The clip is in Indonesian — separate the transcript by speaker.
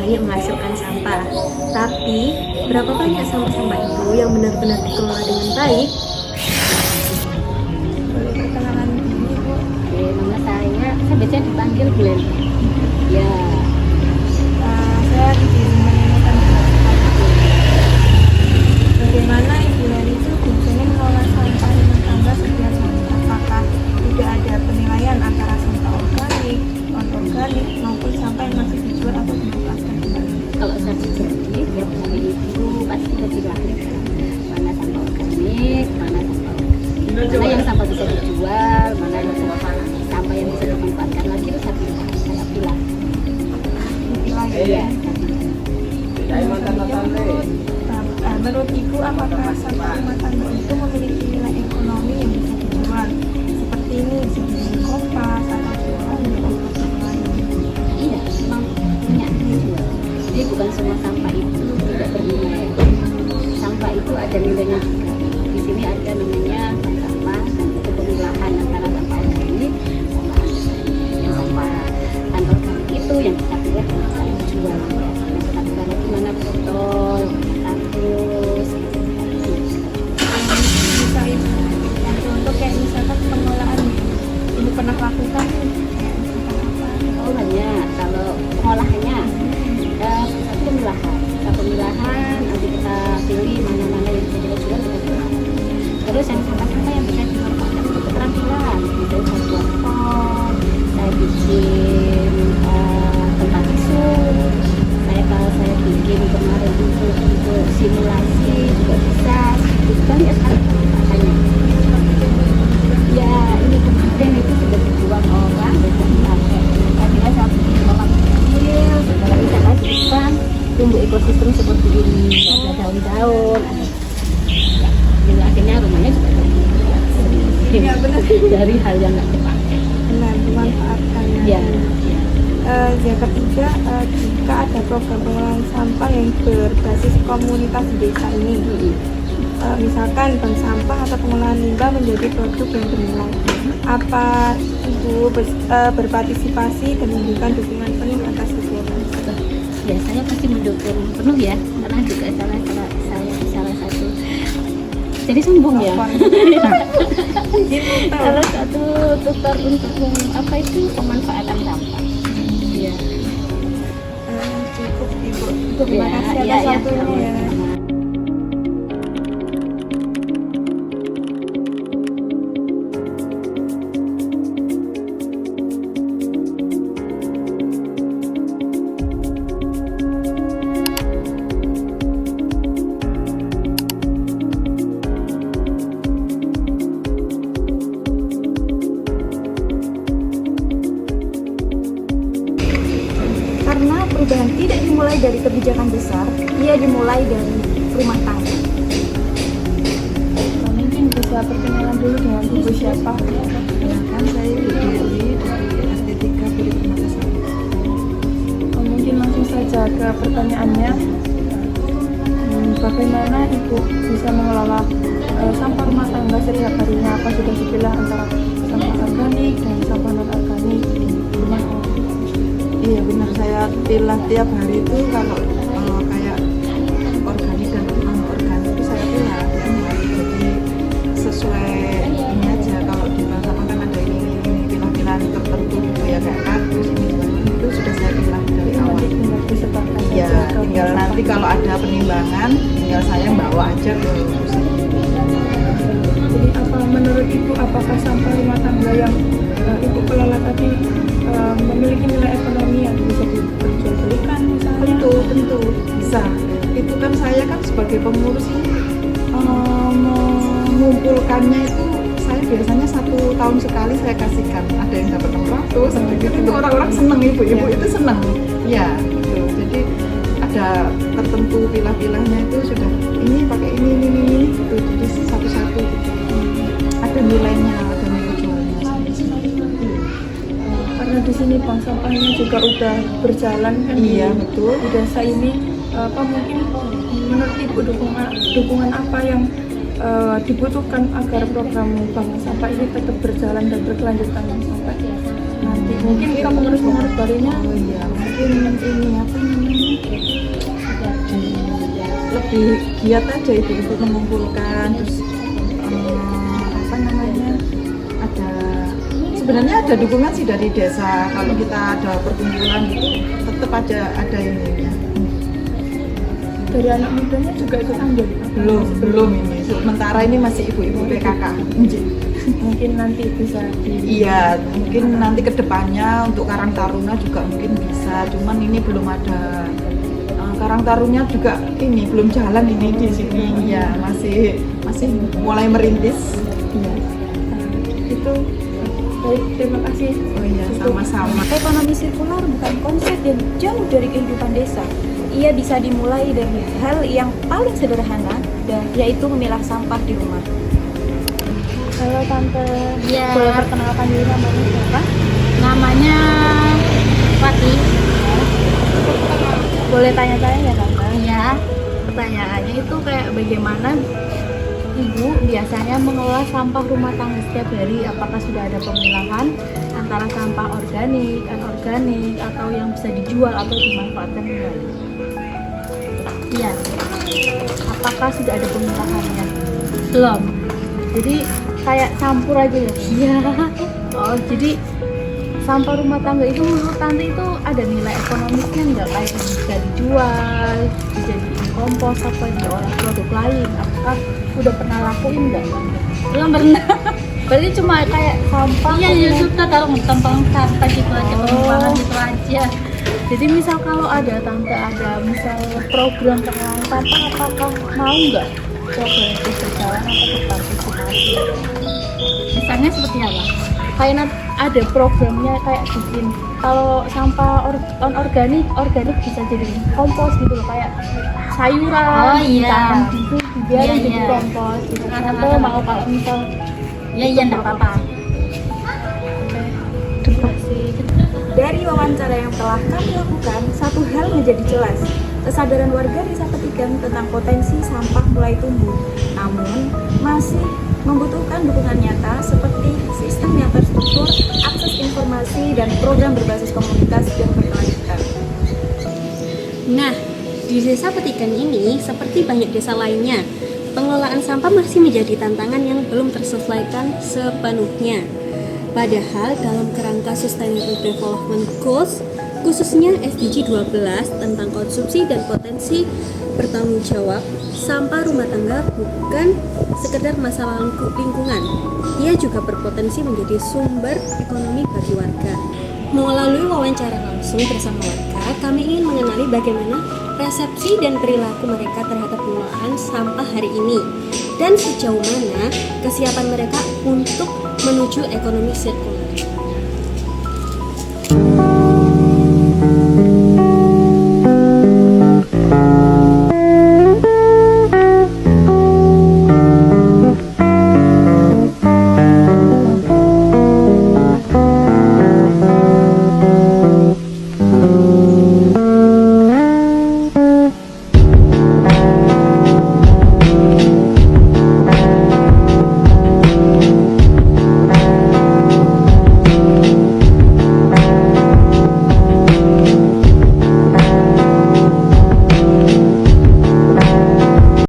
Speaker 1: banyak menghasilkan sampah. Tapi berapa banyak sampah-sampah itu yang benar-benar dikelola dengan baik?
Speaker 2: Boleh perkenalan ini Bu?
Speaker 3: Oke, nama saya biasanya dipanggil Glenn. Ya,
Speaker 2: Saya izin menanyakan bagaimana Ibu Leli itu biasanya mengelola sampah rumah tangga setiap hari? Apakah tidak ada penilaian antara sampah organik, non-organik, maupun sampah yang masih dijual atau dimanfaatkan kembali?
Speaker 3: kalau saya pribadi tiap hari itu pasti kita dilahirkan mana sampah organik, mana yang sampah bisa dijual, mana yang sampah yang bisa dimanfaatkan lagi itu saya pilih.
Speaker 2: Dipilah
Speaker 3: Iya.
Speaker 2: Menurut Ibu, apakah sampah rumah tangga itu memiliki nilai ekonomi yang bisa dijual? Seperti ini, seperti kompas atau jualan di tempat lain.
Speaker 3: Iya, memang punya dijual. Jadi bukan semua sampah itu tidak bernilai. Sampah itu ada nilainya juga. Di sini ada namanya sampah dan itu pemilahan antara sampah organik sama yang sampah non-organik itu yang kita pilih dan kita jual. Yang kita jual itu mana botol, kardus,
Speaker 2: Bisa Ibu kasih contoh kayak misalkan pengolahan Ibu pernah lakukan kayak misalkan apa?
Speaker 3: banyak. Kalau pengolahannya pemilahan nanti kita pilih mana-mana yang bisa kita jual kita jual. Terus yang sampah-sampah yang bisa dimanfaatkan untuk keterampilan, misalnya saya buat pot, saya bikin tempat tisu, kalau saya bikin kemarin untuk simulasi juga bisa. Itu banyak sekali pemanfaatannya. Ya ini kemarin itu sudah dibuang orang dan dipakai. Tadinya saya bikin kolam kecil, setelah itu saya kasihkan tumbuh ekosistem seperti ini, ada daun-daun, dan akhirnya rumahnya juga
Speaker 2: Iya benar.
Speaker 3: dari hal yang nggak dipakai.
Speaker 2: Benar, dimanfaatkan.
Speaker 3: Ya,
Speaker 2: Yang ketiga, jika ada program pengelolaan sampah yang berbasis komunitas di desa ini, misalkan bank sampah atau pengolahan limbah menjadi produk yang bernilai, apa Ibu berpartisipasi dan memberikan dukungan penuh atas kegiatan tersebut?
Speaker 3: ya saya pasti mendukung penuh ya, karena juga salah satu. Jadi sombong ya. Salah satu tutor untuk apa itu pemanfaatan sampah. Ya.
Speaker 2: Cukup Ibu. Terima kasih atas waktunya ya. Karena perubahan tidak dimulai dari kebijakan besar, ia dimulai dari rumah tangga. Mungkin bisa perkenalan dulu dengan Ibu siapa?
Speaker 4: Kan saya Ibu Dewi dari RT 3 Puri Permata.
Speaker 2: Mungkin langsung saja ke pertanyaannya. Bagaimana Ibu bisa mengelola sampah rumah tangga setiap harinya? Apa sudah dipilah antara sampah organik dan sampah non organik di rumah tangga?
Speaker 4: Iya benar, saya pilah tiap hari itu kalau kayak organik dan non organik itu saya pilah tiap hari. Jadi sesuai ini aja, kalau di bank sampah kan ada ini pilah-pilahan tertentu gitu ya, kayak kardus ini itu sudah saya pilah dari awal.
Speaker 2: Tinggal disebarkan
Speaker 4: Ya
Speaker 2: saja ke
Speaker 4: tinggal
Speaker 2: sampah.
Speaker 4: nanti kalau ada penimbangan tinggal saya bawa aja ke pusat.
Speaker 2: Jadi apa menurut Ibu, apakah sampah rumah tangga yang Ibu kelola tadi memiliki nilai ekonomi yang bisa diperjualbelikan misalnya?
Speaker 4: Tentu bisa. Itu kan saya kan sebagai pengurus ini mengumpulkannya itu saya biasanya 1 tahun sekali saya kasihkan. Ada yang dapat 600, itu orang-orang seneng, ibu-ibu itu seneng. Ya, gitu. Jadi ada tertentu pilah-pilahnya itu sudah ini pakai ini gitu. Jadi satu-satu gitu. Ada nilainya, ada nilai jualnya.
Speaker 2: Karena di sini bank sampahnya juga udah berjalan kan?
Speaker 4: Iya,
Speaker 2: di
Speaker 4: betul.
Speaker 2: Di desa ini, apa mungkin menurut Ibu dukungan apa yang dibutuhkan agar program bank sampah ini tetap berjalan dan berkelanjutan sampai nanti
Speaker 3: Mungkin kita pengurus-pengurus barunya
Speaker 4: Oh iya, mungkin ini apa namanya? Lebih giat aja ibu-ibu mengumpulkan, terus apa namanya? Sebenarnya ada dukungan sih dari desa. Kalau kita ada perkumpulan gitu, tetap aja ada ininya.
Speaker 2: Dari anak mudanya juga ikut andil.
Speaker 4: Belum ini. Sementara ini masih ibu-ibu PKK.
Speaker 2: Mungkin nanti bisa
Speaker 4: Iya, mungkin nanti kedepannya untuk Karang Taruna juga mungkin bisa. Cuman ini belum ada. Karang Taruna juga ini belum jalan ini di sini. Ya masih mulai merintis.
Speaker 2: Iya. Itu baik, terima kasih.
Speaker 4: Oh iya, sama-sama.
Speaker 5: Ekonomi sirkular bukan konsep yang jauh dari kehidupan desa. Ia bisa dimulai dari hal yang paling sederhana, dan yaitu memilah sampah di rumah.
Speaker 2: Halo Tante,
Speaker 3: Ya.
Speaker 2: boleh perkenalkan diri namanya siapa?
Speaker 3: namanya Fatih.
Speaker 2: Boleh tanya-tanya ya Tante?
Speaker 3: Ya, pertanyaannya itu kayak bagaimana Ibu biasanya mengelola sampah rumah tangga setiap hari? Apakah sudah ada pemilahan antara sampah organik, anorganik, atau yang bisa dijual atau dimanfaatkan kembali? Iya. Apakah sudah ada pemilahannya? Belum. Jadi kayak campur aja ya? Iya. Oh, jadi sampah rumah tangga itu menurut Tante itu ada nilai ekonomisnya nggak, kayak bisa dijual, dijadiin kompos atau diolah produk lain? Apakah udah pernah lakuin nggak? Belum pernah. Berarti cuma kayak sampah? Iya, ya suka kalau tampang sampah gitu aja, pengembangan gitu aja. Jadi misal kalau ada Tante ada misal program pengelolaan sampah, apakah mau nggak program itu berjalan atau berpartisipasi? Misalnya seperti apa? Kayak ada programnya kayak bikin kalau sampah organik bisa jadi kompos gitu loh, kayak sayuran ditanam gitu biarin jadi kompos gitu. Atau mau kalau misal enggak apa-apa.
Speaker 5: Dari wawancara yang telah kami lakukan, satu hal menjadi jelas. Kesadaran warga desa Petigan tentang potensi sampah mulai tumbuh. Namun, masih membutuhkan dukungan nyata seperti sistem yang terstruktur, akses informasi, dan program berbasis komunitas yang berkelanjutan.
Speaker 1: Nah, di desa Petikan ini, seperti banyak desa lainnya, pengelolaan sampah masih menjadi tantangan yang belum terselesaikan sepenuhnya. Padahal dalam kerangka Sustainable Development Goals, khususnya SDG 12 tentang konsumsi dan potensi bertanggung jawab, sampah rumah tangga bukan sekedar masalah lingkungan. Ia juga berpotensi menjadi sumber ekonomi bagi warga. Melalui wawancara langsung bersama warga, kami ingin mengenali bagaimana persepsi dan perilaku mereka terhadap pengelolaan sampah hari ini dan sejauh mana kesiapan mereka untuk menuju ekonomi sirkular.